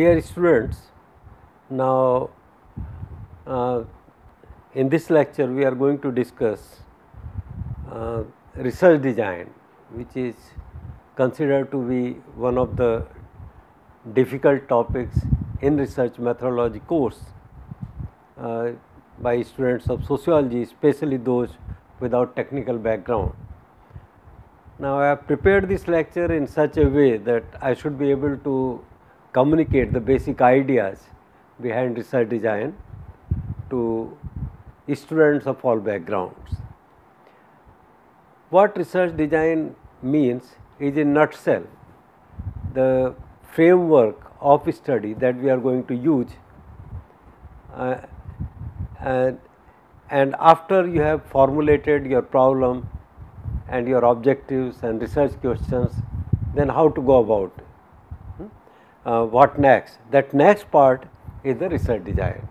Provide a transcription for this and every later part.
Dear students, now in this lecture we are going to discuss research design, which is considered to be one of the difficult topics in research methodology course by students of sociology, especially those without technical background. Now, I have prepared this lecture in such a way that I should be able to communicate the basic ideas behind research design to students of all backgrounds. What research design means is, in nutshell, the framework of study that we are going to use, and after you have formulated your problem and your objectives and research questions, then how to go about it. What next? That next part is the research design.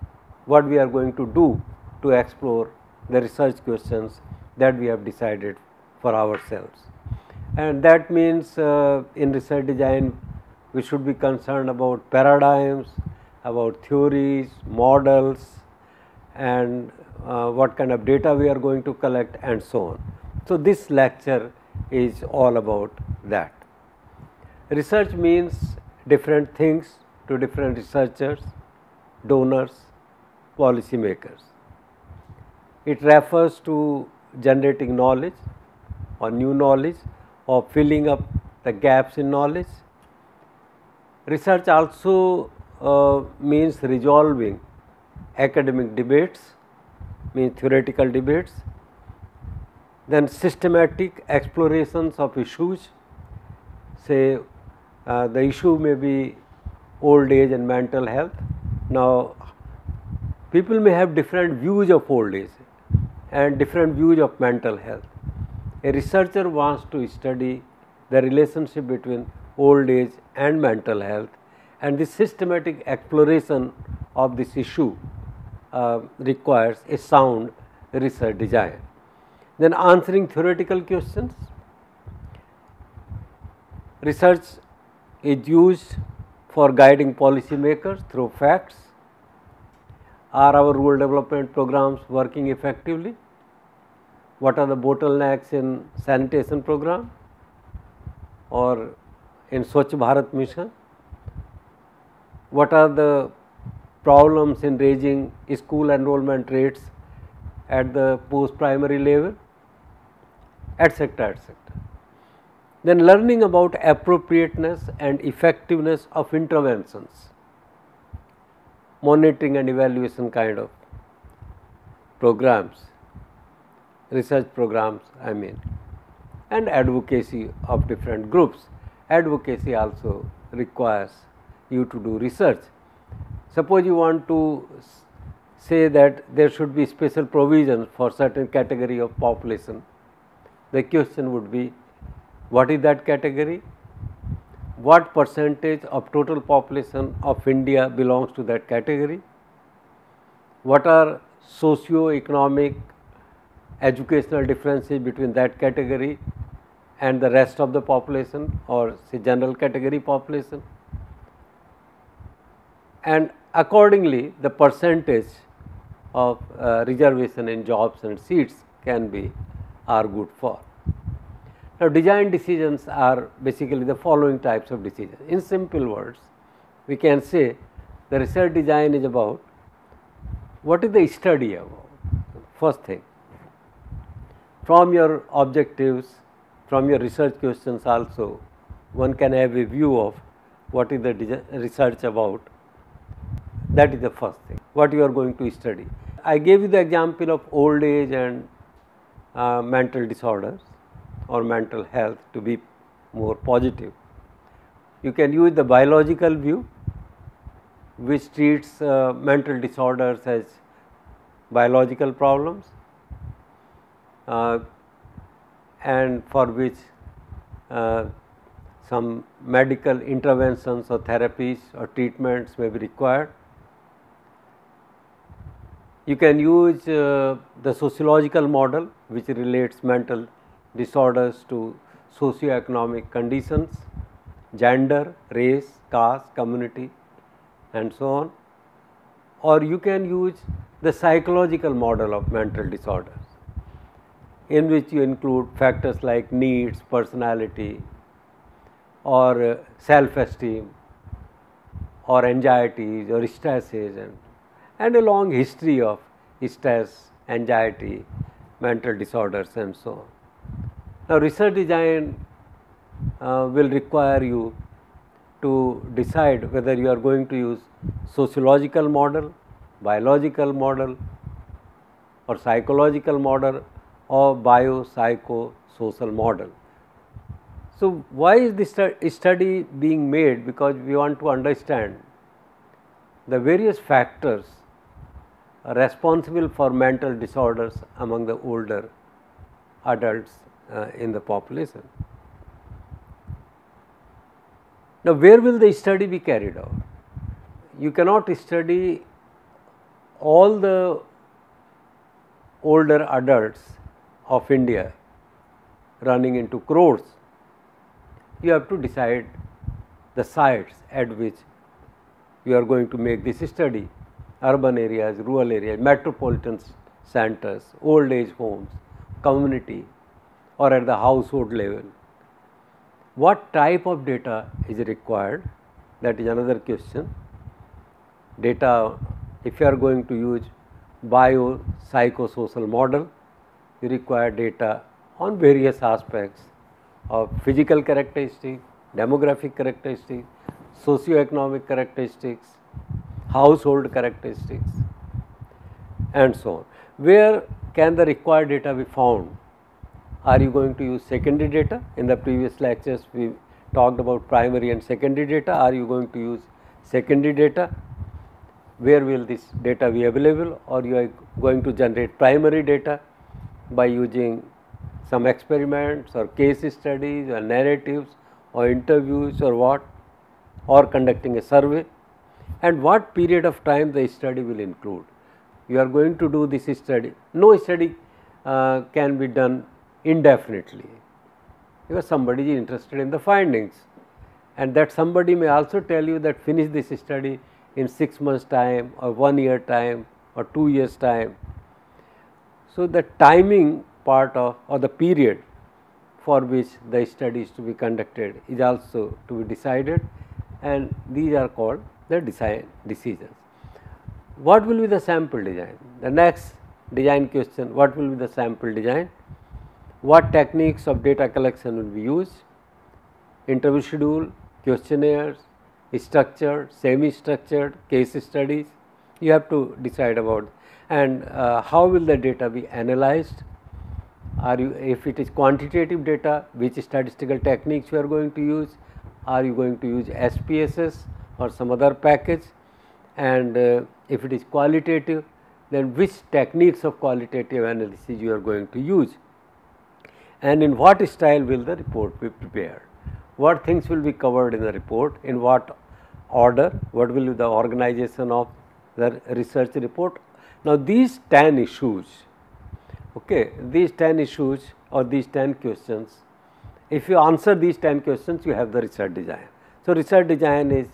What we are going to do to explore the research questions that we have decided for ourselves. And that means in research design we should be concerned about paradigms, about theories, models, and what kind of data we are going to collect, and so on. So, this lecture is all about that. Research means different things to different researchers, donors, policy makers. It refers to generating knowledge or new knowledge, or filling up the gaps in knowledge. Research also means resolving academic debates, means theoretical debates, then systematic explorations of issues. Say the issue may be old age and mental health. Now, people may have different views of old age and different views of mental health. A researcher wants to study the relationship between old age and mental health, and the systematic exploration of this issue requires a sound research design. Then answering theoretical questions. Research is used for guiding policymakers through facts. Are our rural development programs working effectively? What are the bottlenecks in sanitation program or in Swachh Bharat mission? What are the problems in raising school enrollment rates at the post-primary level, etc., etc. Then learning about appropriateness and effectiveness of interventions, monitoring and evaluation kind of programs, research programs I mean, and advocacy of different groups. Advocacy also requires you to do research. Suppose you want to say that there should be special provisions for certain category of population. The question would be, what is that category? What percentage of total population of India belongs to that category? What are socio-economic educational differences between that category and the rest of the population, or say general category population? And accordingly, the percentage of reservation in jobs and seats can be argued for. Now, design decisions are basically the following types of decisions. In simple words, we can say the research design is about what is the study about. First thing, from your objectives, from your research questions also, one can have a view of what is the research about. That is the first thing, what you are going to study. I gave you the example of old age and mental disorders or mental health to be more positive. You can use the biological view, which treats mental disorders as biological problems, and for which some medical interventions or therapies or treatments may be required. You can use the sociological model, which relates mental disorders to socio-economic conditions, gender, race, caste, community, and so on, or you can use the psychological model of mental disorders, in which you include factors like needs, personality, or self-esteem, or anxieties, or stresses, and a long history of stress, anxiety, mental disorders, and so on. Now, research design will require you to decide whether you are going to use sociological model, biological model, or psychological model, or biopsychosocial model. So, why is this study being made? Because we want to understand the various factors responsible for mental disorders among the older adults in the population. Now, where will the study be carried out? You cannot study all the older adults of India running into crores. You have to decide the sites at which you are going to make this study: urban areas, rural areas, metropolitan centers, old age homes, community, or at the household level. What type of data is required? That is another question. Data, if you are going to use biopsychosocial model, you require data on various aspects of physical characteristics, demographic characteristics, socioeconomic characteristics, household characteristics, and so on. Where can the required data be found? Are you going to use secondary data? In the previous lectures, we talked about primary and secondary data. Are you going to use secondary data? Where will this data be available? Or you are going to generate primary data by using some experiments or case studies or narratives or interviews or what, or conducting a survey? And what period of time the study will include? You are going to do this study. No study can be done indefinitely, because somebody is interested in the findings, and that somebody may also tell you that finish this study in 6 months time, or 1 year time, or 2 years time. So, the timing part of, or the period for which the study is to be conducted is also to be decided, and these are called the design decisions. What will be the sample design? The next design question: what will be the sample design? What techniques of data collection will be used? Interview schedule, questionnaires, structured, semi-structured, case studies. You have to decide about. And how will the data be analyzed? If it is quantitative data, which statistical techniques you are going to use? Are you going to use SPSS or some other package? And if it is qualitative, then which techniques of qualitative analysis you are going to use? And in what style will the report be prepared? What things will be covered in the report? In what order? What will be the organization of the research report? Now, these 10 issues, okay, these 10 issues or these 10 questions, if you answer these 10 questions, you have the research design. So, research design is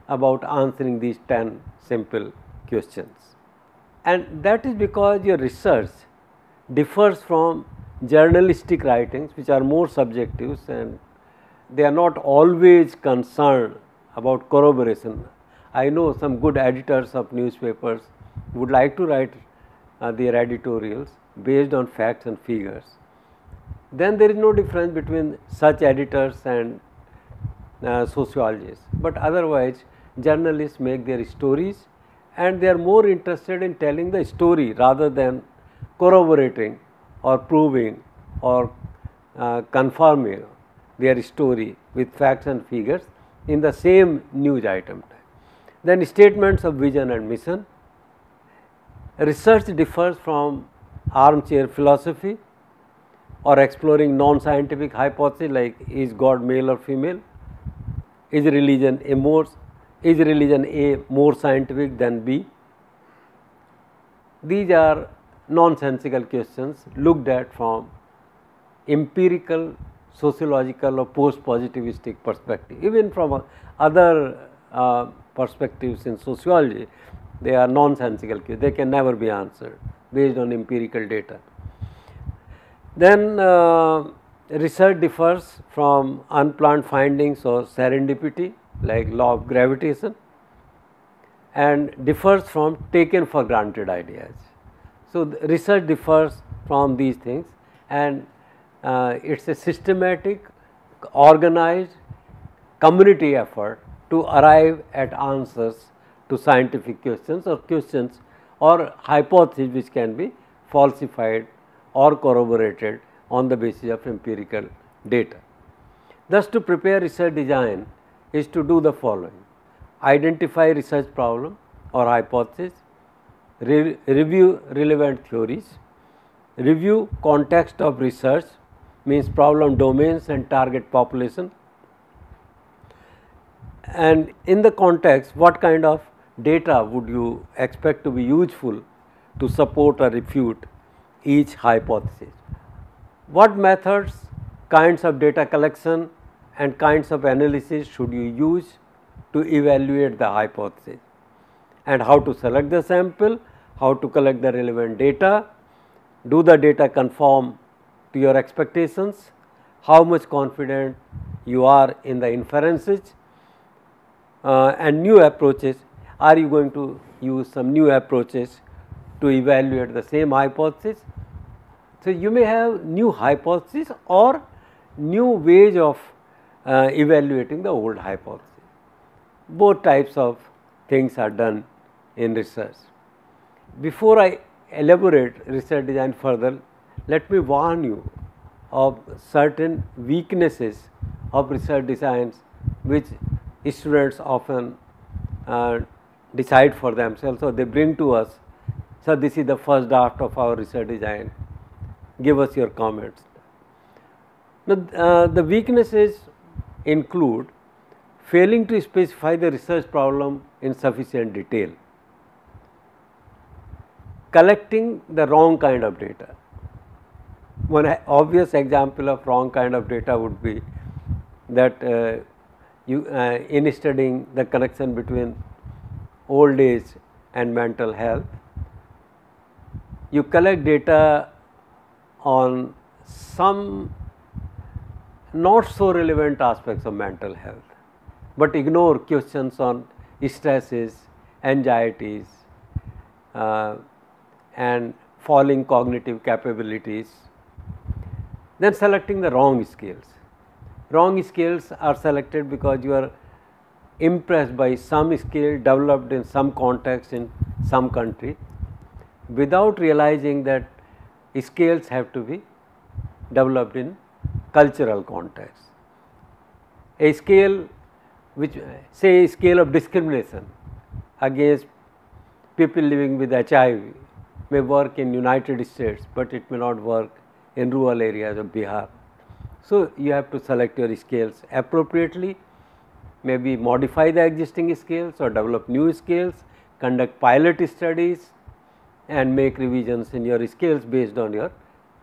about answering these 10 simple questions, and that is because your research differs from journalistic writings, which are more subjective, and they are not always concerned about corroboration. I know some good editors of newspapers would like to write their editorials based on facts and figures. Then there is no difference between such editors and sociologists, but otherwise journalists make their stories, and they are more interested in telling the story rather than corroborating or proving or confirming their story with facts and figures in the same news item. Then statements of vision and mission. Research differs from armchair philosophy or exploring non-scientific hypotheses like is God male or female, is religion A more scientific than B. These are nonsensical questions looked at from empirical, sociological or post-positivistic perspective. Even from other perspectives in sociology, they are nonsensical cues. They can never be answered based on empirical data. Then research differs from unplanned findings or serendipity like law of gravitation, and differs from taken for granted ideas. So, research differs from these things, and it is a systematic, organized community effort to arrive at answers to scientific questions or hypotheses which can be falsified or corroborated on the basis of empirical data. Thus, to prepare research design is to do the following: identify research problem or hypothesis, review relevant theories, review context of research, means problem domains and target population, and in the context what kind of data would you expect to be useful to support or refute each hypothesis. What methods, kinds of data collection and kinds of analysis should you use to evaluate the hypothesis, and how to select the sample, how to collect the relevant data, do the data conform to your expectations, how much confident you are in the inferences, and new approaches. Are you going to use some new approaches to evaluate the same hypothesis? So, you may have new hypothesis or new ways of evaluating the old hypothesis. Both types of things are done in research. Before I elaborate research design further, let me warn you of certain weaknesses of research designs which students often decide for themselves, or they bring to us. So, this is the first draft of our research design, give us your comments. Now, the weaknesses include failing to specify the research problem in sufficient detail, collecting the wrong kind of data. One obvious example of wrong kind of data would be that in studying the connection between old age and mental health, you collect data on some not so relevant aspects of mental health, but ignore questions on stresses, anxieties, and falling cognitive capabilities. Then selecting the wrong scales. Wrong scales are selected because you are impressed by some skill developed in some context in some country, without realizing that scales have to be developed in cultural context. A scale which, say, a scale of discrimination against people living with HIV may work in United States, but it may not work in rural areas of Bihar. So, you have to select your scales appropriately, maybe modify the existing scales or develop new scales, conduct pilot studies and make revisions in your scales based on your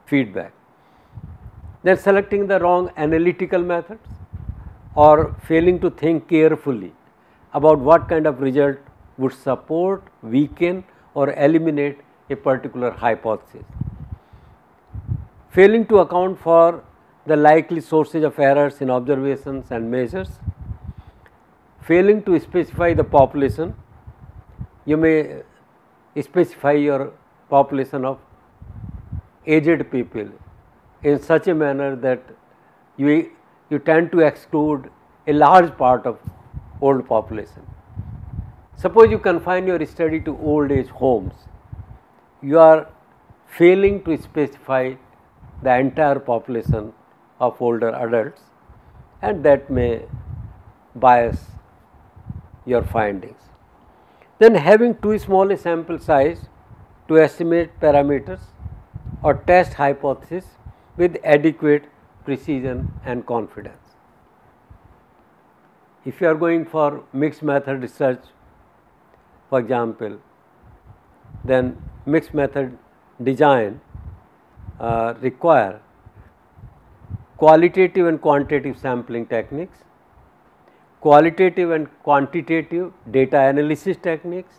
feedback. Then selecting the wrong analytical methods or failing to think carefully about what kind of result would support, weaken or eliminate a particular hypothesis. Failing to account for the likely sources of errors in observations and measures. Failing to specify the population. You may specify your population of aged people in such a manner that you tend to exclude a large part of old population. Suppose you confine your study to old age homes, you are failing to specify the entire population of older adults, and that may bias your findings. Then having too small a sample size to estimate parameters or test hypothesis with adequate precision and confidence. If you are going for mixed method research, for example, then mixed method design require qualitative and quantitative sampling techniques, qualitative and quantitative data analysis techniques,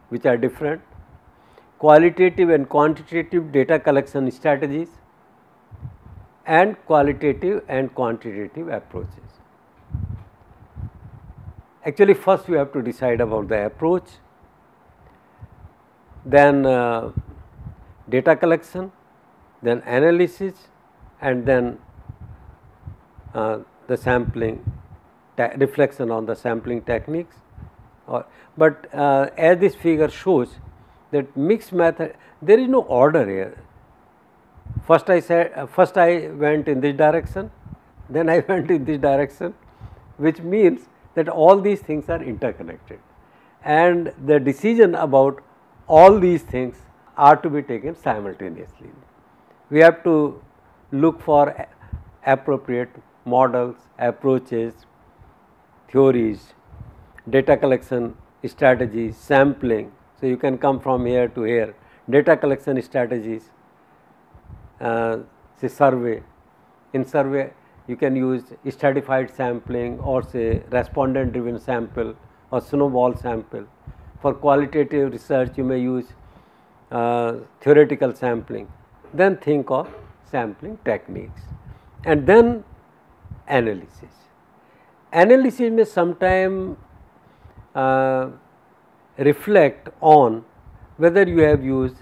which are different, qualitative and quantitative data collection strategies, and qualitative and quantitative approaches. Actually, first we have to decide about the approach, then data collection, then analysis, and then the sampling, reflection on the sampling techniques. But as this figure shows, that mixed method, there is no order here. First I went in this direction, then I went in this direction, which means that all these things are interconnected, and the decision about all these things are to be taken simultaneously. We have to look for appropriate models, approaches, theories, data collection strategies, sampling. So, you can come from here to here, data collection strategies, say survey. In survey, you can use stratified sampling or say respondent driven sample or snowball sample. For qualitative research, you may use theoretical sampling. Then think of sampling techniques, and then analysis. Analysis may sometime reflect on whether you have used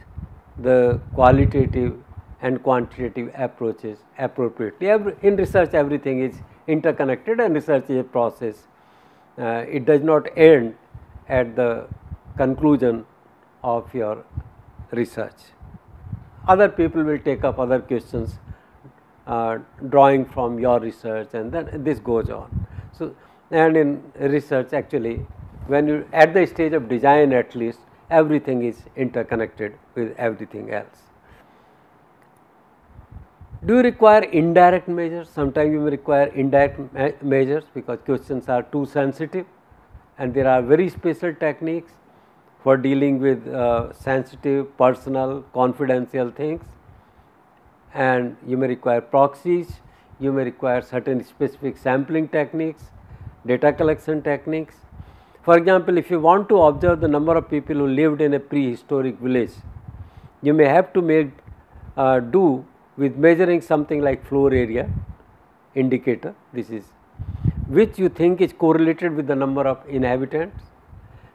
the qualitative and quantitative approaches appropriately. In research, everything is interconnected, and research is a process. It does not end at the conclusion of your research. Other people will take up other questions drawing from your research, and then this goes on. So, and in research, actually, when you at the stage of design, at least everything is interconnected with everything else. Do you require indirect measures? Sometimes you may require indirect measures because questions are too sensitive, and there are very special techniques for dealing with sensitive, personal, confidential things, and you may require proxies, you may require certain specific sampling techniques, data collection techniques. For example, if you want to observe the number of people who lived in a prehistoric village, you may have to make do with measuring something like floor area indicator, this is, which you think is correlated with the number of inhabitants.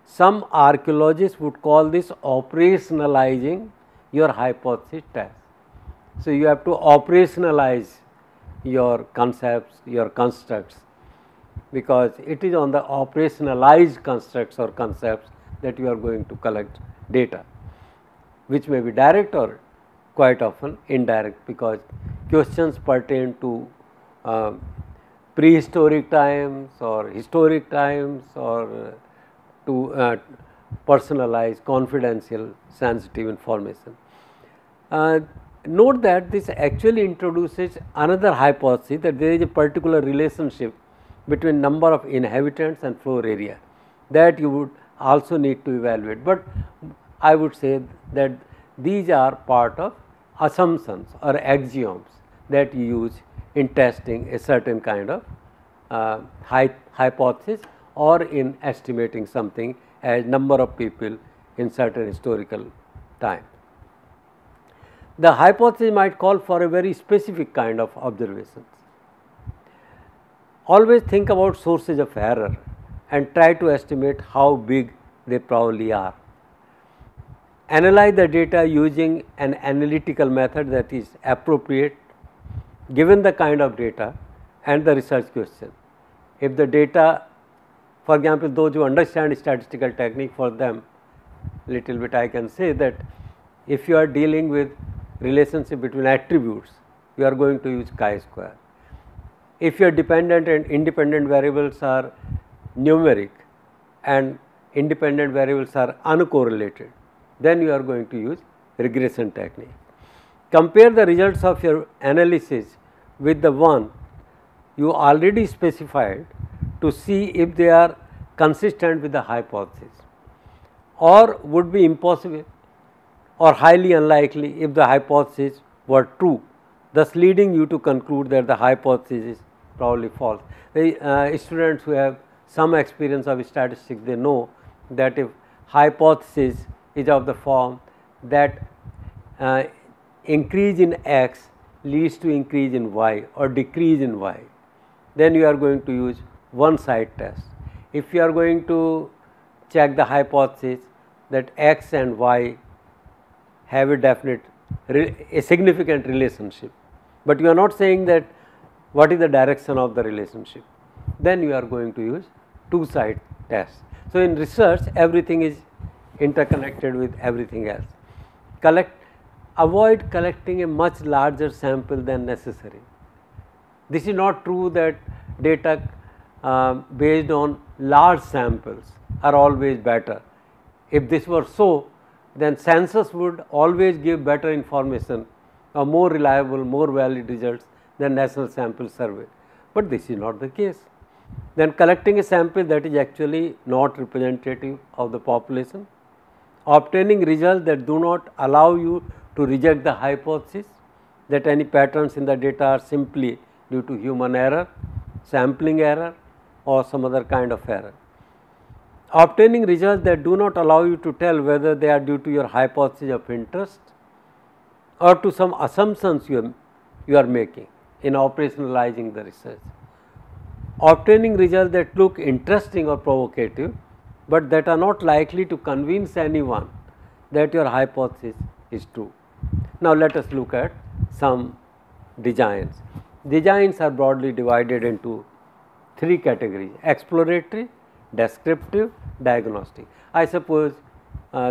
Some archaeologists would call this operationalizing your hypothesis test. So, you have to operationalize your concepts, your constructs, because it is on the operationalized constructs or concepts that you are going to collect data, which may be direct or quite often indirect, because questions pertain to prehistoric times or historic times or to personalized, confidential, sensitive information. Note that this actually introduces another hypothesis, that there is a particular relationship between number of inhabitants and floor area that you would also need to evaluate. But I would say that these are part of assumptions or axioms that you use in testing a certain kind of hypothesis or in estimating something as number of people in certain historical time. The hypothesis might call for a very specific kind of observations. Always think about sources of error and try to estimate how big they probably are. Analyze the data using an analytical method that is appropriate given the kind of data and the research question. If the data, for example, those who understand statistical technique, for them little bit I can say that if you are dealing with relationship between attributes, you are going to use chi-square. If your dependent and independent variables are numeric and independent variables are uncorrelated, then you are going to use regression technique. Compare the results of your analysis with the one you already specified to see if they are consistent with the hypothesis, or would be impossible or highly unlikely if the hypothesis were true, thus leading you to conclude that the hypothesis is probably false. The students who have some experience of statistics, they know that if hypothesis is of the form that increase in x leads to increase in y or decrease in y, then you are going to use one side test. If you are going to check the hypothesis that x and y have a significant relationship, but you are not saying that what is the direction of the relationship, then you are going to use two side test. So, in research everything is interconnected with everything else. Avoid collecting a much larger sample than necessary. This is not true that data based on large samples are always better. If this were so, then census would always give better information or more reliable, more valid results than national sample survey, but this is not the case. Then collecting a sample that is actually not representative of the population, obtaining results that do not allow you to reject the hypothesis that any patterns in the data are simply due to human error, sampling error or some other kind of error. Obtaining results that do not allow you to tell whether they are due to your hypothesis of interest or to some assumptions you are making in operationalizing the research. Obtaining results that look interesting or provocative, but that are not likely to convince anyone that your hypothesis is true. Now, let us look at some designs. Designs are broadly divided into three categories: exploratory, descriptive, diagnostic. I suppose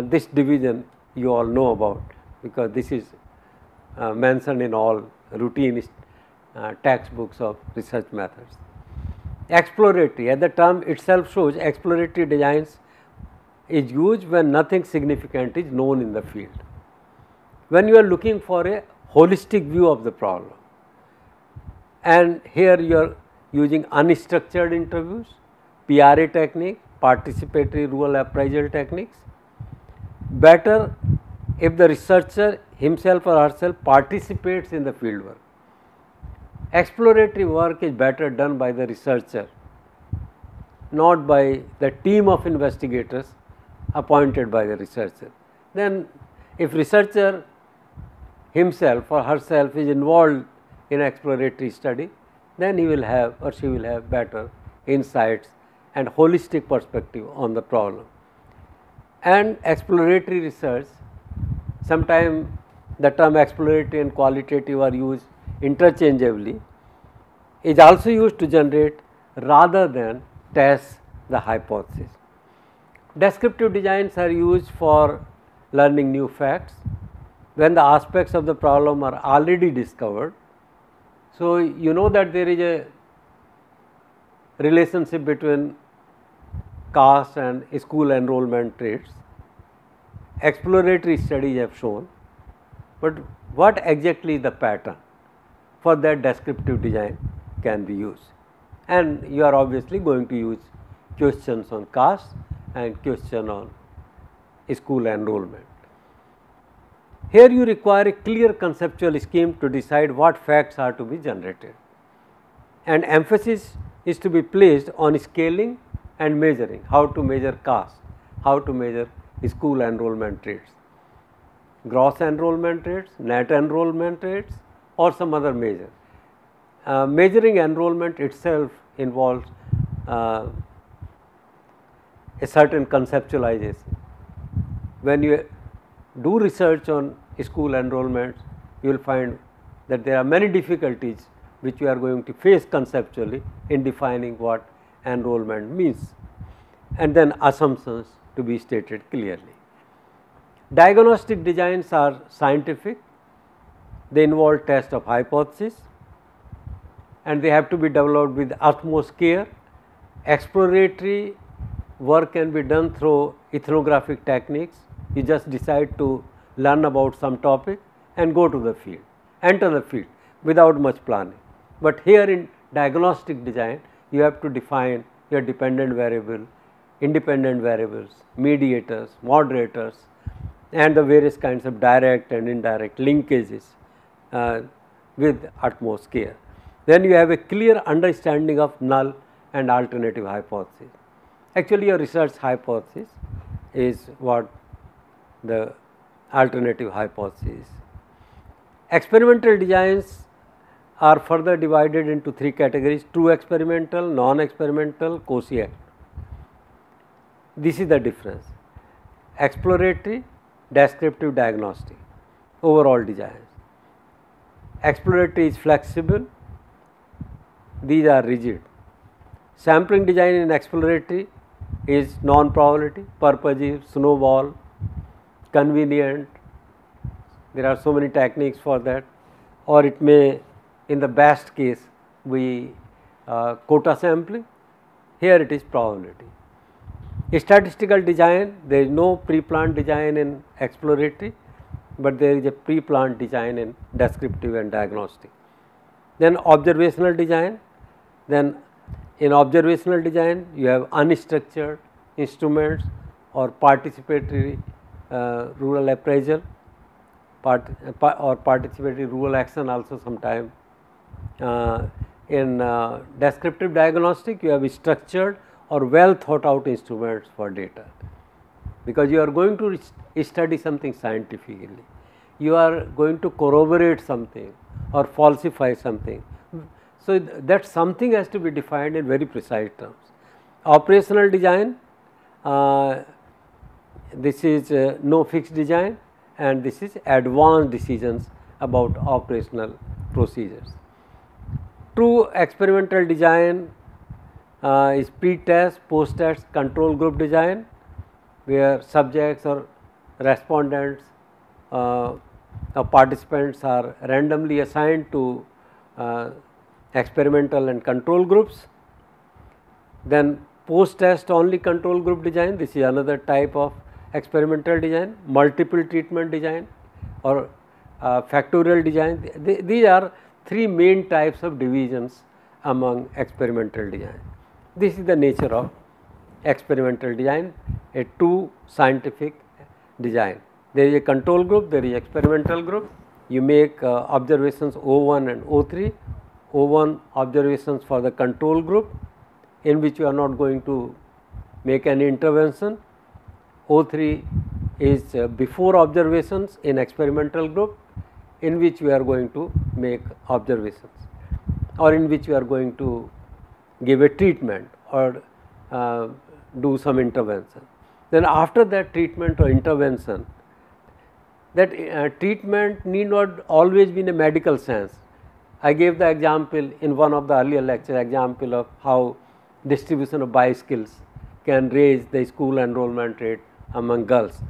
this division you all know about, because this is mentioned in all routine textbooks of research methods. Exploratory, as the term itself shows, exploratory designs is used when nothing significant is known in the field. When you are looking for a holistic view of the problem, and here you are using unstructured interviews, PRA technique, participatory rural appraisal techniques. Better if the researcher himself or herself participates in the field work. Exploratory work is better done by the researcher, not by the team of investigators appointed by the researcher. Then if researcher himself or herself is involved in exploratory study, then he will have or she will have better insights and holistic perspective on the problem. And exploratory research, sometimes the term exploratory and qualitative are used interchangeably, is also used to generate rather than test the hypothesis. Descriptive designs are used for learning new facts when the aspects of the problem are already discovered. So, you know that there is a relationship between caste and school enrollment rates. Exploratory studies have shown, but what exactly is the pattern? For that, descriptive design can be used, and you are obviously going to use questions on caste and question on school enrollment. Here you require a clear conceptual scheme to decide what facts are to be generated, and emphasis is to be placed on scaling and measuring, how to measure caste, how to measure school enrollment rates, gross enrollment rates, net enrollment rates or some other measure. Measuring enrollment itself involves a certain conceptualization. When you do research on school enrollments, you will find that there are many difficulties which you are going to face conceptually in defining what enrollment means, and then assumptions to be stated clearly. Diagnostic designs are scientific, they involve test of hypothesis, and they have to be developed with utmost care. Exploratory work can be done through ethnographic techniques. You just decide to learn about some topic and go to the field, enter the field without much planning. But here in diagnostic design, you have to define your dependent variable, independent variables, mediators, moderators, and the various kinds of direct and indirect linkages with utmost care. Then you have a clear understanding of null and alternative hypothesis. Actually, your research hypothesis is what the alternative hypothesis is. Experimental designs are further divided into three categories: true experimental, non-experimental, quotient. This is the difference: exploratory, descriptive, diagnostic, overall designs. Exploratory is flexible, these are rigid. Sampling design in exploratory is non-probability, purposive, snowball, convenient. There are so many techniques for that, or it may, in the best case, be quota sampling. Here it is probability. Statistical design, there is no pre-planned design in exploratory, but there is a pre-planned design in descriptive and diagnostic. Then observational design, then in observational design you have unstructured instruments or participatory rural appraisal or participatory rural action also sometime. In descriptive diagnostic you have structured or well thought out instruments for data, because you are going to study something scientifically, you are going to corroborate something or falsify something. So, that something has to be defined in very precise terms. Operational design, this is no fixed design, and this is advanced decisions about operational procedures. True experimental design is pre-test, post-test control group design, where subjects or respondents or participants are randomly assigned to experimental and control groups. Then post-test only control group design, this is another type of experimental design. Multiple treatment design or factorial design. These are three main types of divisions among experimental design. This is the nature of experimental design, a true scientific design. There is a control group, there is experimental group. You make observations O1 and O3. O1 observations for the control group, in which you are not going to make any intervention. O3 is before observations in experimental group, in which we are going to make observations, or in which we are going to give a treatment or do some intervention. Then after that treatment or intervention, that treatment need not always be in a medical sense. I gave the example in one of the earlier lectures, example of how distribution of bicycles can raise the school enrollment rate among girls.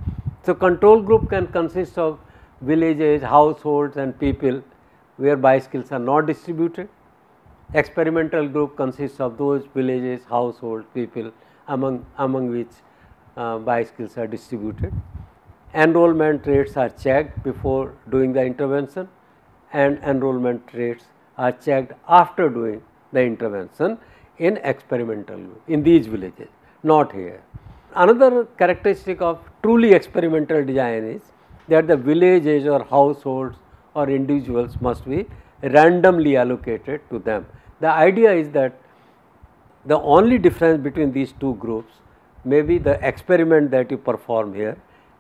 So, control group can consist of villages, households and people where bicycles are not distributed. Experimental group consists of those villages, households, people among which bicycles are distributed. Enrollment rates are checked before doing the intervention, and enrollment rates are checked after doing the intervention in experimental group in these villages, not here. Another characteristic of truly experimental design is that the villages or households or individuals must be randomly allocated to them. The idea is that the only difference between these two groups may be the experiment that you perform here,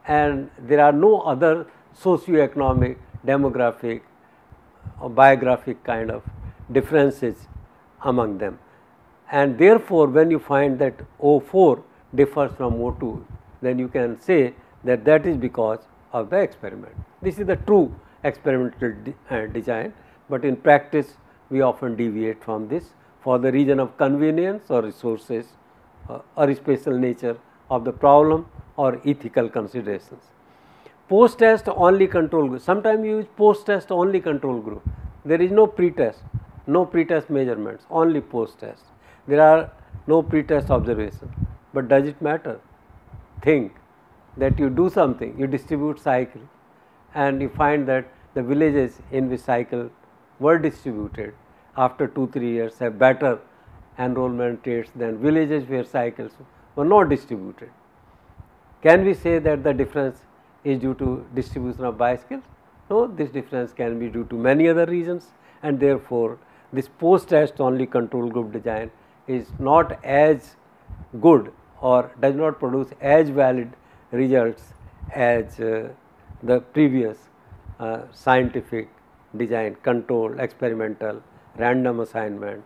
and there are no other socio-economic, demographic or biographic kind of differences among them. And therefore, when you find that O4 differs from O2, then you can say that that is because of the experiment. This is the true experimental design, but in practice we often deviate from this for the reason of convenience or resources or spatial nature of the problem or ethical considerations. Post-test only control group, sometimes you use post-test only control group. There is no pre-test, no pre-test measurements, only post-test. There are no pre-test observations, but does it matter? Think that you do something, you distribute cycle, and you find that the villages in which cycle were distributed after 2-3 years have better enrollment rates than villages where cycles were not distributed. Can we say that the difference is due to distribution of bicycles? No, this difference can be due to many other reasons, and therefore, this post-test only control group design is not as good or does not produce as valid results as the previous scientific design, controlled, experimental, random assignment,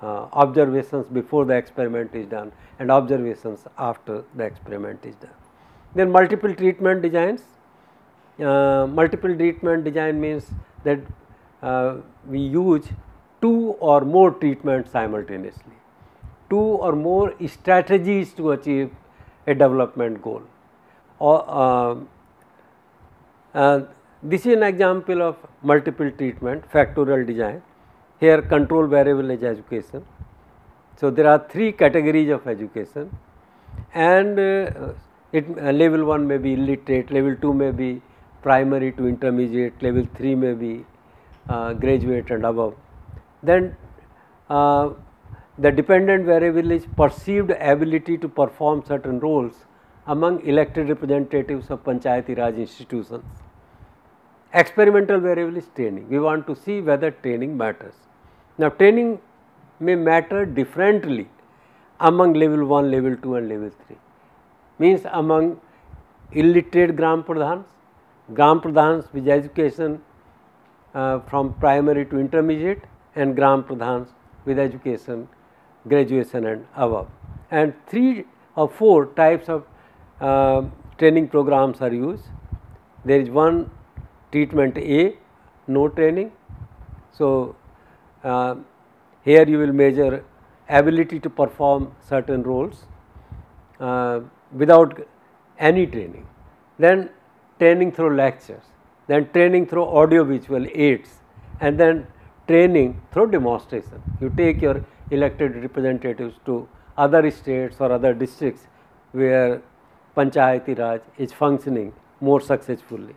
observations before the experiment is done and observations after the experiment is done. Then multiple treatment designs. Multiple treatment design means that we use two or more treatments simultaneously, two or more strategies to achieve a development goal. Or this is an example of multiple treatment factorial design. Here control variable is education. So, there are three categories of education, and level 1 may be illiterate, level 2 may be primary to intermediate, level 3 may be graduate and above. Then the dependent variable is perceived ability to perform certain roles among elected representatives of Panchayati Raj institutions. Experimental variable is training. We want to see whether training matters. Now, training may matter differently among level 1, level 2 and level 3. Means among illiterate Gram Pradhans with education from primary to intermediate, and Gram Pradhans with education graduation and above. And 3 or 4 types of training programs are used. There is one treatment A, no training. So, here you will measure ability to perform certain roles without any training. Then training through lectures, then training through audio visual aids, and then training through demonstration. You take your elected representatives to other states or other districts where Panchayati Raj is functioning more successfully.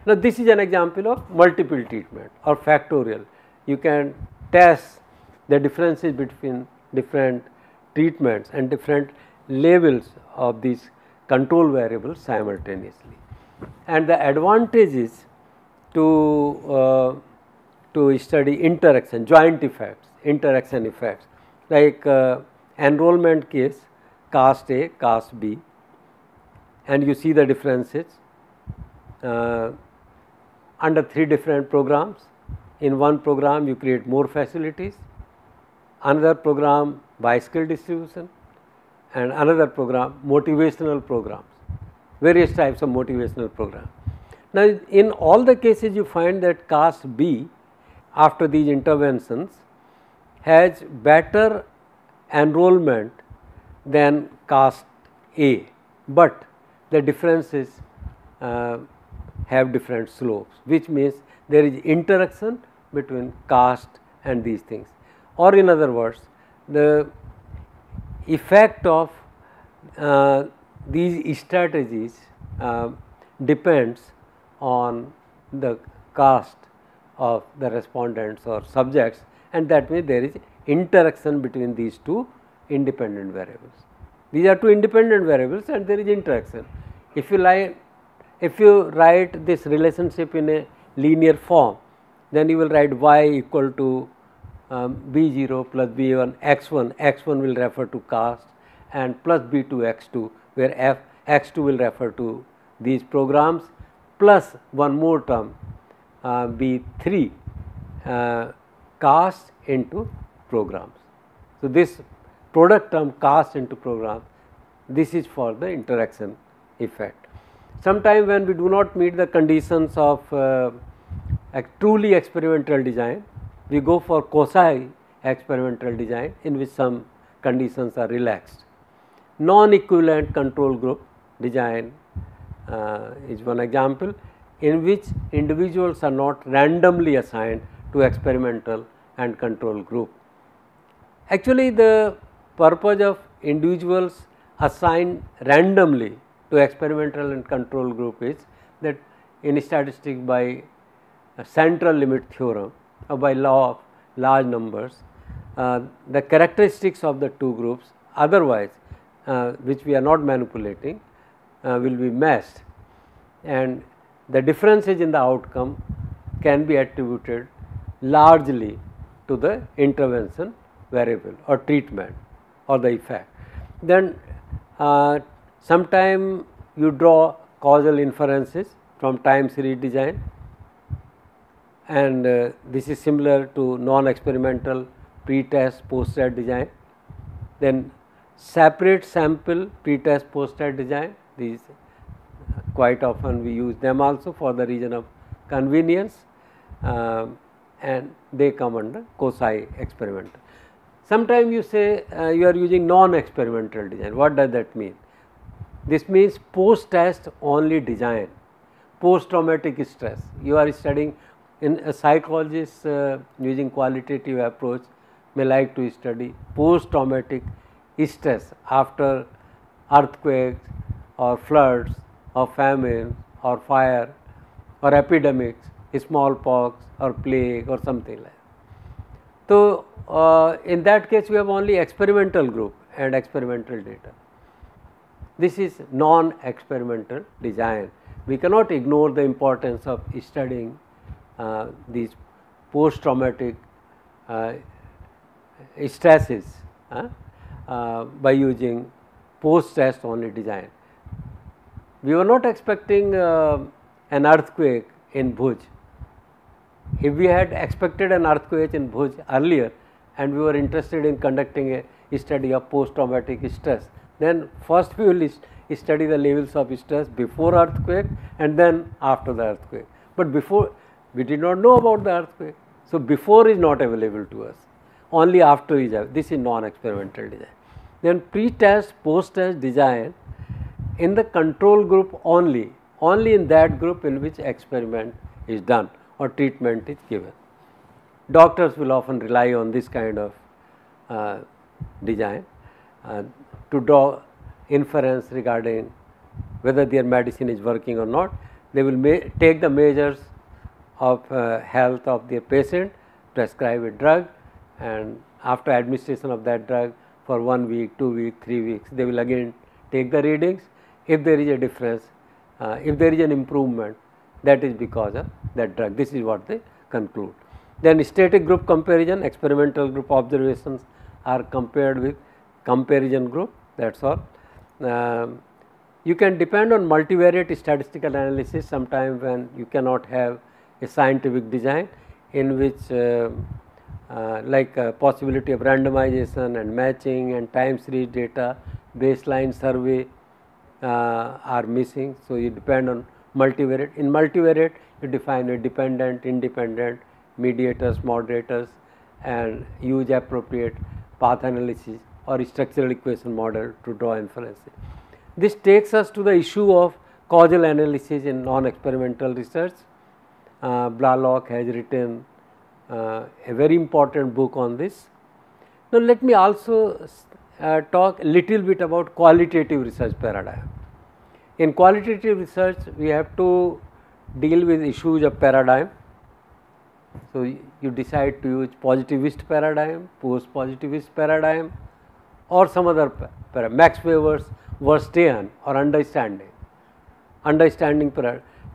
Now, this is an example of multiple treatment or factorial. You can test the differences between different treatments and different levels of these control variables simultaneously. And the advantage is to study interaction, joint effects, interaction effects, like enrollment case, caste A, caste B, and you see the differences under 3 different programs. In one program you create more facilities, another program bicycle distribution, and another program motivational programs, various types of motivational programs. Now, in all the cases you find that caste B after these interventions has better enrollment than caste A, but the differences have different slopes, which means there is interaction between caste and these things. Or in other words, the effect of these strategies depends on the caste of the respondents or subjects, and that way there is interaction between these two independent variables. These are two independent variables and there is interaction. If you write this relationship in a linear form, then you will write y equal to b0 plus b1 x1, x1 will refer to caste, and plus b2 x2, where x2 will refer to these programs, plus one more term b3 caste into programs. So, this product term caste into programs, this is for the interaction effect. Sometime when we do not meet the conditions of a truly experimental design, we go for quasi experimental design in which some conditions are relaxed. Non-equivalent control group design is one example, in which individuals are not randomly assigned to experimental and control group. Actually, the purpose of individuals assigned randomly to experimental and control group is that in statistics by central limit theorem or by law of large numbers, the characteristics of the two groups otherwise which we are not manipulating will be matched, and the differences in the outcome can be attributed largely to the intervention variable or treatment or the effect. Then sometime you draw causal inferences from time series design, and this is similar to non-experimental pre-test post-test design. Then separate sample pre-test post-test design, these quite often we use them also for the reason of convenience, and they come under COSI experimental. Sometimes you say you are using non-experimental design. What does that mean? This means post-test only design, post-traumatic stress. You are studying in a psychologist using qualitative approach may like to study post-traumatic stress after earthquakes or floods or famine or fire or epidemics, smallpox or plague or something like that. So, in that case we have only experimental group and experimental data. This is non-experimental design. We cannot ignore the importance of studying these post-traumatic stresses by using post-test only design. We were not expecting an earthquake in Bhuj. If we had expected an earthquake in Bhuj earlier and we were interested in conducting a study of post-traumatic stress, then first we will study the levels of stress before earthquake and then after the earthquake. But before, we did not know about the earthquake. So, before is not available to us, only after is available. This is non-experimental design. Then pre-test, post-test design in the control group only in that group in which experiment is done or treatment is given. Doctors will often rely on this kind of design to draw inference regarding whether their medicine is working or not. They will take the measures of health of their patient, prescribe a drug, and after administration of that drug for 1 week, 2 weeks, 3 weeks, they will again take the readings. If there is a difference, if there is an improvement, that is because of that drug. This is what they conclude. Then static group comparison, experimental group observations are compared with comparison group, that is all. You can depend on multivariate statistical analysis sometime when you cannot have a scientific design in which like possibility of randomization and matching and time series data, baseline survey are missing. So, you depend on multivariate. In multivariate you define a dependent, independent, mediators, moderators, and use appropriate path analysis or structural equation model to draw inferences. This takes us to the issue of causal analysis in non-experimental research. Blalock has written a very important book on this. Now, let me also talk a little bit about qualitative research paradigm. In qualitative research, we have to deal with issues of paradigm. So, you decide to use positivist paradigm, post-positivist paradigm, or some other paradigm, Max Weber's Verstehen or understanding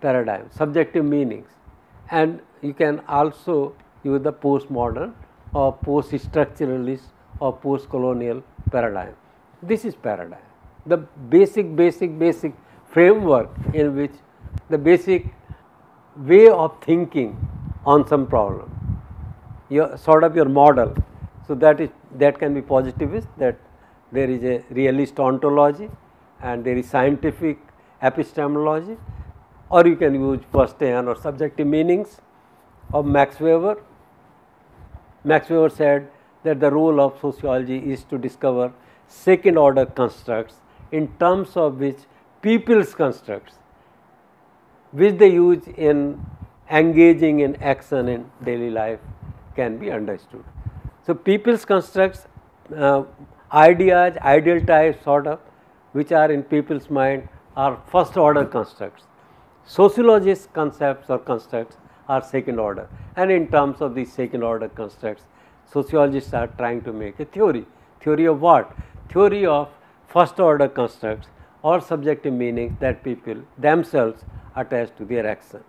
paradigm, subjective meanings, and you can also use the postmodern or post-structuralist or post-colonial paradigm. This is paradigm, the basic framework in which the basic way of thinking on some problem, your sort of your model. So, that can be positivist, that there is a realist ontology and there is scientific epistemology, or you can use Verstehen or subjective meanings of Max Weber. Max Weber said that the role of sociology is to discover second order constructs in terms of which people's constructs, which they use in engaging in action in daily life, can be understood. So, people's constructs, ideas, ideal types sort of, which are in people's mind, are first order constructs. Sociologists' concepts or constructs are second order, and in terms of these second order constructs, sociologists are trying to make a theory. Theory of what? Theory of first order constructs or subjective meanings that people themselves attach to their action.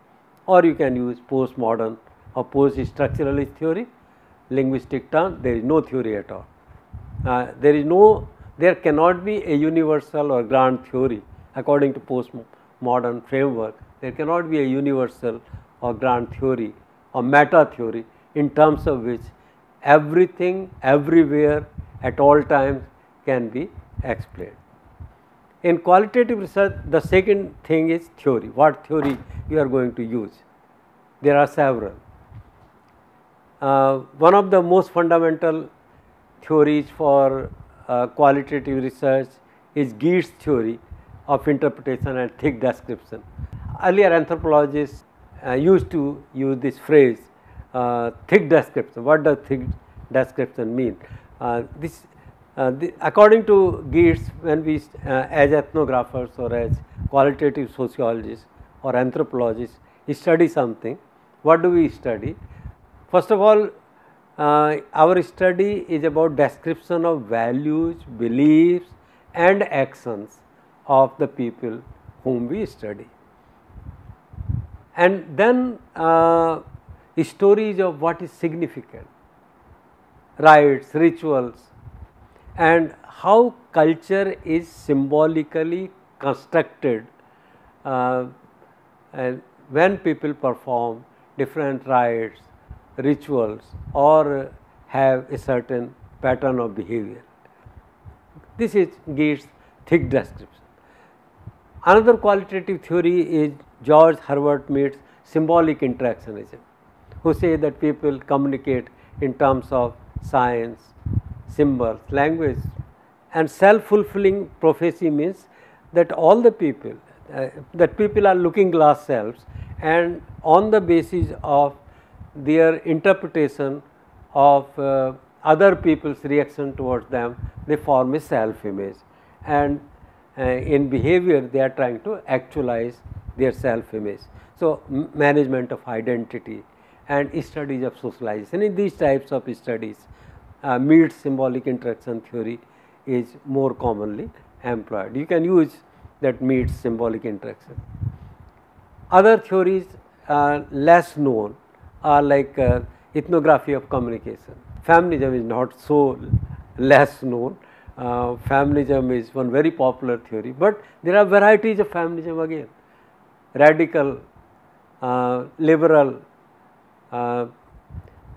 Or you can use postmodern or post-structuralist theory, linguistic term, there is no theory at all. There cannot be a universal or grand theory according to postmodern framework. There cannot be a universal or grand theory or meta theory in terms of which everything, everywhere, at all times can be explained. In qualitative research, the second thing is theory. What theory you are going to use? There are several. One of the most fundamental theories for qualitative research is Geertz theory of interpretation and thick description. Earlier anthropologists used to use this phrase, thick description. What does thick description mean? According to Geertz, when we as ethnographers or as qualitative sociologists or anthropologists study something, what do we study? First of all, our study is about description of values, beliefs and actions of the people whom we study. And then stories of what is significant, rites, rituals, and how culture is symbolically constructed and when people perform different rites, rituals or have a certain pattern of behavior. This is Geertz' thick description. Another qualitative theory is George Herbert Mead's symbolic interactionism, who say that people communicate in terms of signs, symbols, language, and self-fulfilling prophecy means that all the people, that people are looking glass selves, and on the basis of their interpretation of other people's reaction towards them, they form a self-image, and in behavior they are trying to actualize their self-image. So, management of identity and studies of socialization. In these types of studies, Mead's symbolic interaction theory is more commonly employed. You can use that Mead's symbolic interaction. Other theories less known are like ethnography of communication. Feminism is not so less known. Feminism is one very popular theory, but there are varieties of feminism again. Radical, liberal,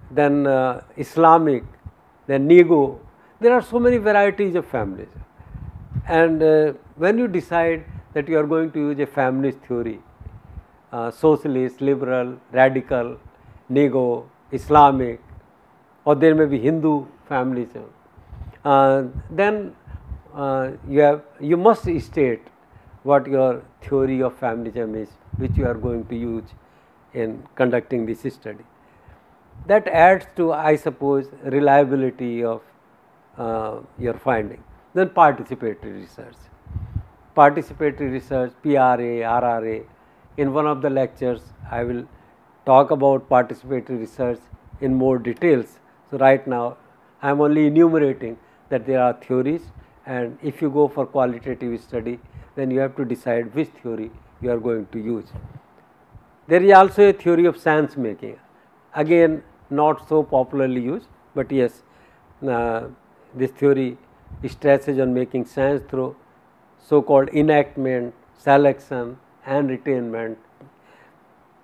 then Islamic, then Nego. There are so many varieties of feminism. And when you decide that you are going to use a feminist theory, socialist, liberal, radical, Nego, Islamic, or there may be Hindu feminism, then you must state what your theory of feminism is, which you are going to use in conducting this study. That adds to, I suppose, reliability of your finding. Then participatory research. Participatory research, PRA, RRA. In one of the lectures, I will talk about participatory research in more details. So, right now, I am only enumerating that there are theories, and if you go for qualitative study, then you have to decide which theory you are going to use. There is also a theory of sense making, again not so popularly used, but yes, this theory stresses on making sense through so called enactment, selection and retainment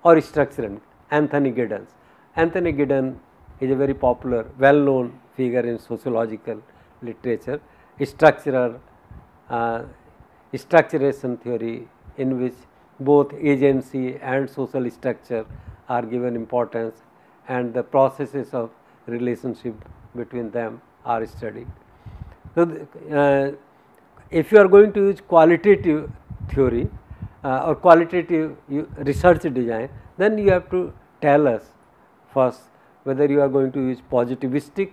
or structuring. Anthony Giddens. Anthony Giddens is a very popular, well known figure in sociological literature, structuration theory, in which both agency and social structure are given importance and the processes of relationship between them are studied. So, if you are going to use qualitative theory or qualitative research design, then you have to tell us first whether you are going to use positivistic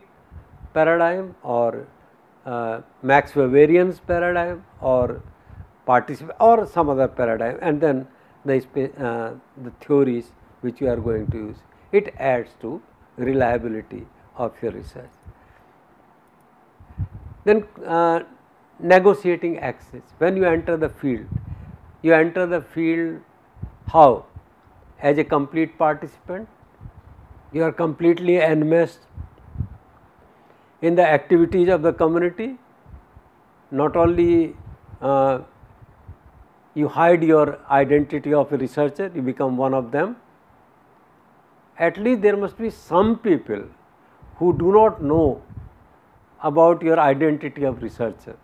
paradigm or Max Weberian's paradigm or or some other paradigm, and then the theories which you are going to use. It adds to reliability of your research. Then negotiating access. When you enter the field how? As a complete participant, you are completely enmeshed in the activities of the community. Not only you hide your identity of a researcher, you become one of them. At least there must be some people who do not know about your identity of researcher.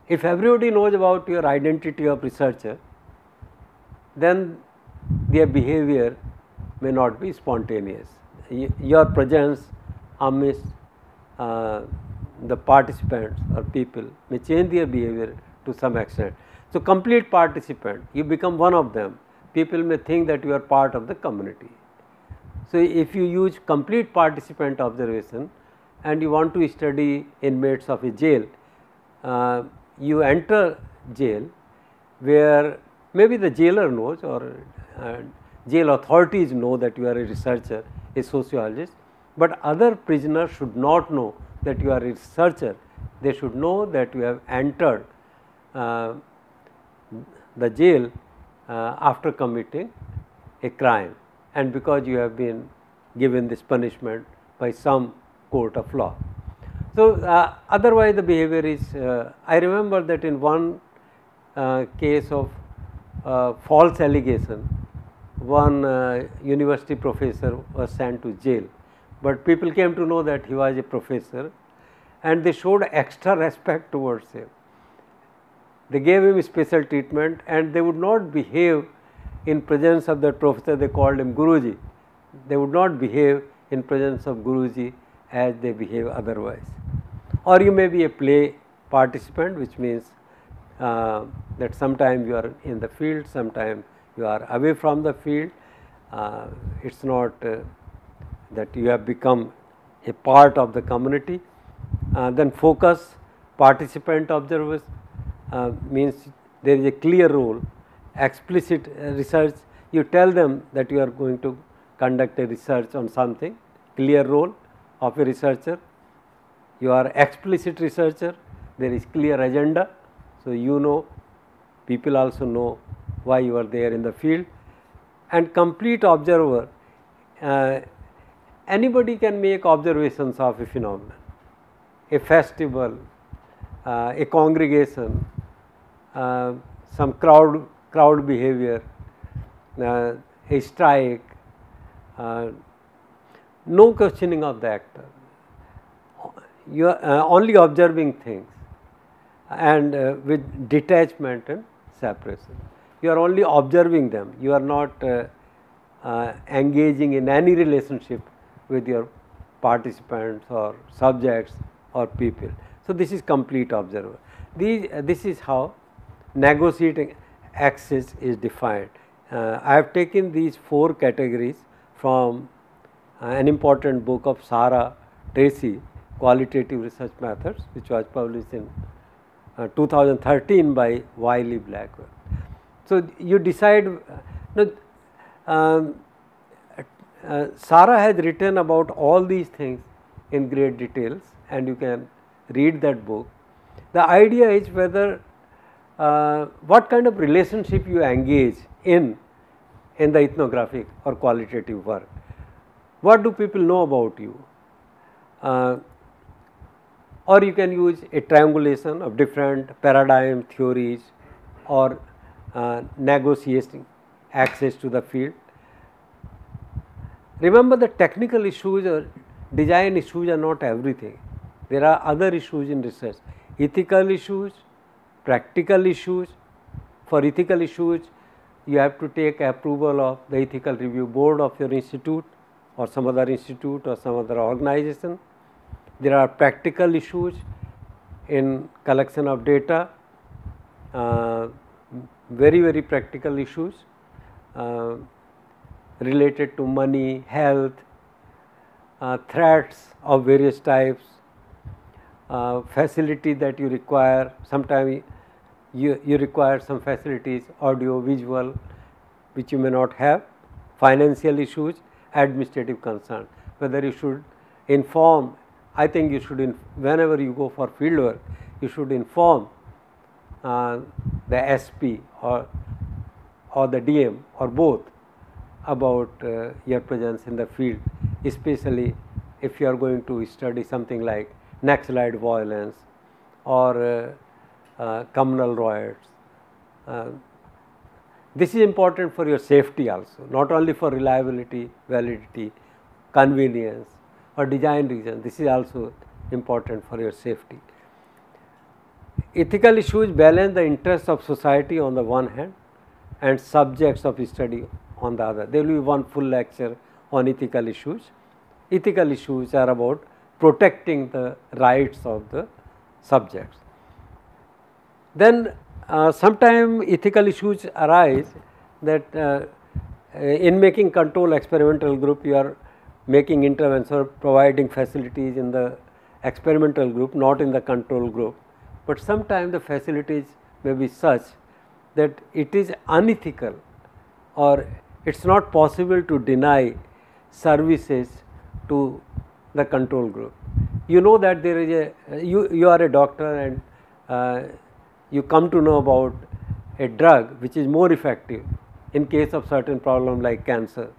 If everybody knows about your identity of researcher, then their behavior may not be spontaneous. Your presence amidst the participants or people may change their behavior to some extent. So, complete participant, you become one of them. People may think that you are part of the community. So, if you use complete participant observation and you want to study inmates of a jail, you enter jail where maybe the jailer knows or jail authorities know that you are a researcher, a sociologist, but other prisoners should not know that you are a researcher. They should know that you have entered the jail after committing a crime, and because you have been given this punishment by some court of law. So, otherwise the behavior is, I remember that in one case of false allegation, one university professor was sent to jail, but people came to know that he was a professor and they showed extra respect towards him. They gave him special treatment and they would not behave in presence of that professor. They called him Guruji. They would not behave in presence of Guruji as they behave otherwise. Or you may be a play participant, which means that sometime you are in the field, sometime you are away from the field. It is not that you have become a part of the community. Then focus, participant observers, means there is a clear role. Explicit research, you tell them that you are going to conduct a research on something, clear role of a researcher. You are explicit researcher, there is clear agenda. So, you know, people also know why you are there in the field. And complete observer, anybody can make observations of a phenomenon, a festival, a congregation, some crowd behavior, a strike, no questioning of the actor. You are only observing things and with detachment and separation. You are only observing them, you are not engaging in any relationship with your participants or subjects or people. So, this is complete observer. This is how negotiating access is defined. I have taken these 4 categories from an important book of Sarah Tracy, Qualitative Research Methods, which was published in 2013 by Wiley Blackwell. So, you decide, Sarah has written about all these things in great details and you can read that book. The idea is whether what kind of relationship you engage in the ethnographic or qualitative work. What do people know about you? Or you can use a triangulation of different paradigm theories or negotiating access to the field. Remember, the technical issues or design issues are not everything. There are other issues in research, ethical issues, practical issues. For ethical issues, you have to take approval of the ethical review board of your institute or some other institute or some other organization. There are practical issues in collection of data, very practical issues related to money, health, threats of various types, facility that you require. Sometimes you require some facilities, audio, visual, which you may not have, financial issues, administrative concern, whether you should inform. I think you should, whenever you go for field work, you should inform the SP or the DM or both about your presence in the field, especially if you are going to study something like Naxalite violence or communal riots. This is important for your safety also, not only for reliability, validity, convenience or design reason. This is also important for your safety. Ethical issues balance the interests of society on the one hand and subjects of study on the other. There will be one full lecture on ethical issues. Ethical issues are about protecting the rights of the subjects. Then sometimes ethical issues arise that in making control experimental group, you are making interventions or providing facilities in the experimental group, not in the control group. But sometimes the facilities may be such that it is unethical or it is not possible to deny services to the control group. You know that there is a, you are a doctor and you come to know about a drug which is more effective in case of certain problem like cancer.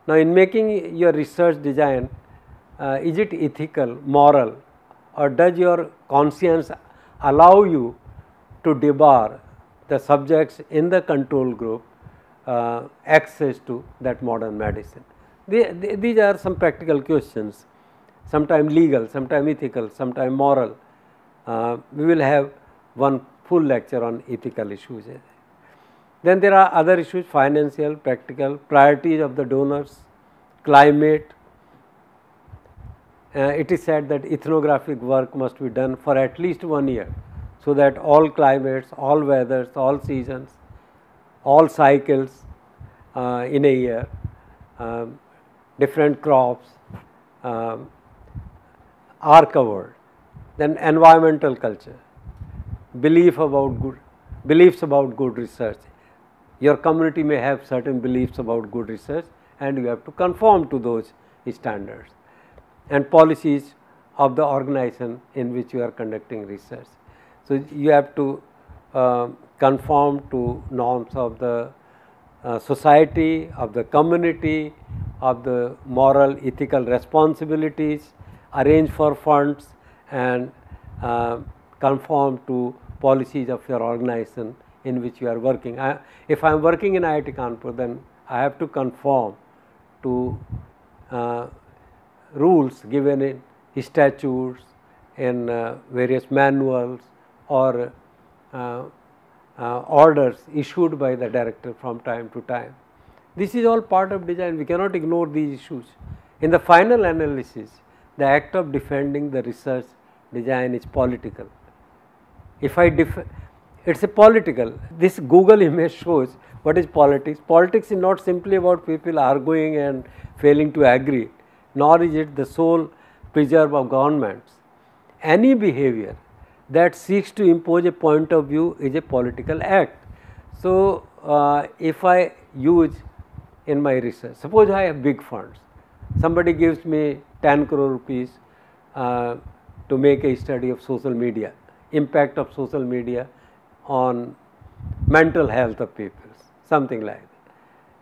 Now, in making your research design, is it ethical, moral, or does your conscience allow you to debar the subjects in the control group access to that modern medicine? These are some practical questions, sometimes legal, sometimes ethical, sometimes moral. We will have one full lecture on ethical issues. Then there are other issues, financial, practical, priorities of the donors, climate. It is said that ethnographic work must be done for at least 1 year, so that all climates, all weathers, all seasons, all cycles in a year, different crops are covered. Then environmental culture, beliefs about good research. Your community may have certain beliefs about good research and you have to conform to those standards. And policies of the organization in which you are conducting research. So, you have to conform to norms of the society, of the community, of the moral ethical responsibilities, arrange for funds and conform to policies of your organization in which you are working. If I am working in IIT Kanpur, then I have to conform to rules given in statutes, in various manuals or orders issued by the director from time to time. This is all part of design, we cannot ignore these issues. In the final analysis, the act of defending the research design is political. If I it's a political, this Google image shows what is politics. Politics is not simply about people arguing and failing to agree, nor is it the sole preserve of governments. Any behavior that seeks to impose a point of view is a political act. So, if I use in my research, suppose I have big funds, somebody gives me 10 crore rupees to make a study of social media, impact of social media on mental health of people, something like that.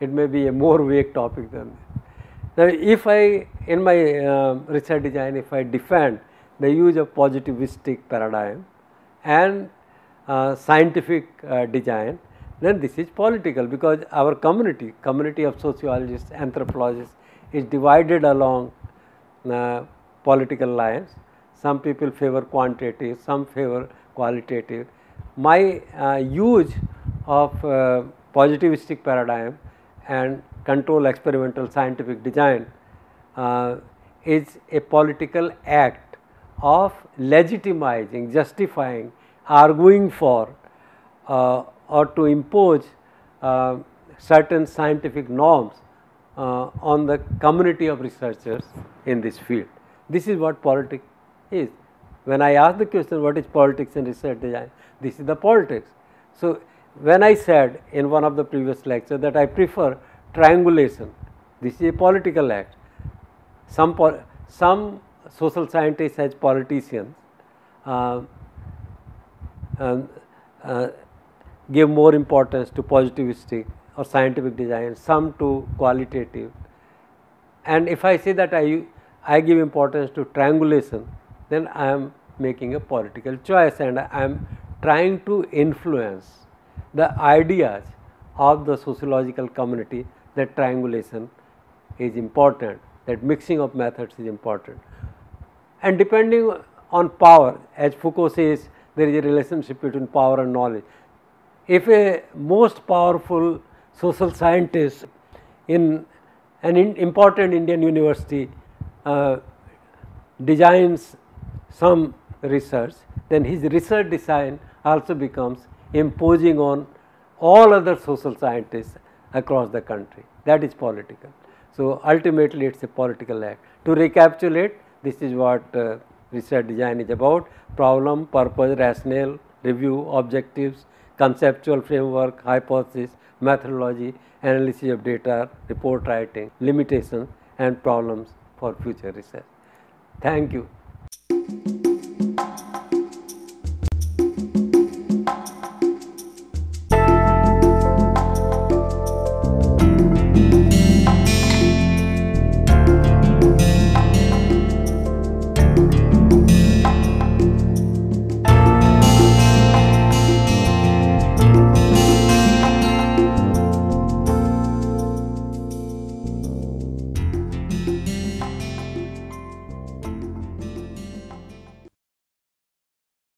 It may be a more vague topic than that. Now, if I in my research design, if I defend the use of positivistic paradigm and scientific design, then this is political, because our community of sociologists, anthropologists is divided along political lines. Some people favor quantitative, some favor qualitative. My use of positivistic paradigm and control experimental scientific design is a political act of legitimizing, justifying, arguing for or to impose certain scientific norms on the community of researchers in this field. This is what politics is. When I ask the question, what is politics in research design? This is the politics. So, when I said in one of the previous lectures that I prefer triangulation, this is a political act. Some social scientists as politicians give more importance to positivistic or scientific design, some to qualitative. And if I say that I give importance to triangulation, then I am making a political choice and I am trying to influence the ideas of the sociological community that triangulation is important, that mixing of methods is important. And depending on power, as Foucault says, there is a relationship between power and knowledge. If a most powerful social scientist in an important Indian university designs some research, then his research design also becomes imposing on all other social scientists across the country. That is political. So, ultimately it is a political act. To recapitulate, this is what research design is about: problem, purpose, rationale, review, objectives, conceptual framework, hypothesis, methodology, analysis of data, report writing, limitations and problems for future research. Thank you.